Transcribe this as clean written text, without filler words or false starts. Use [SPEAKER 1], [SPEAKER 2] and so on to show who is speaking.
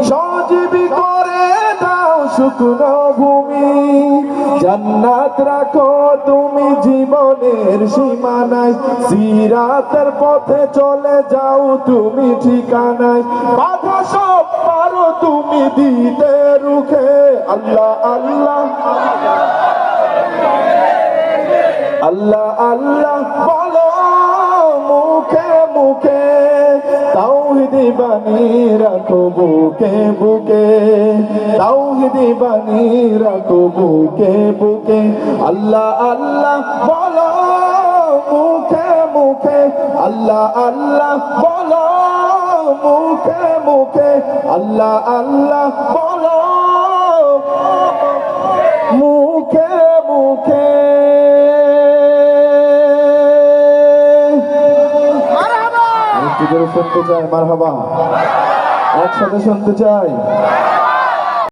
[SPEAKER 1] সজীবী করে দাও শুকনো ভূমি। জান্নাত রাখো তুমি জীবনের সীমানায়, সিরাতের পথে চলে যাও তুমি ঠিকানায়। বাধা সব পারো তুমি দিতে রুখে, আল্লাহ আল্লাহ আল্লাহ আল্লাহ বলো মুখে মুখে, তাওহীদি বাণী রাখো বুকে বুকে, তাওহীদি বাণী রাখো বুকে বুকে। আল্লাহ আল্লাহ বলো মুখে মুখে, আল্লাহ আল্লাহ বলো মুখে মুখে, আল্লাহ আল্লাহ বলো মুখে মুখে। শুনতে চাই মারহাবা, একসাথে শুনতে চাই।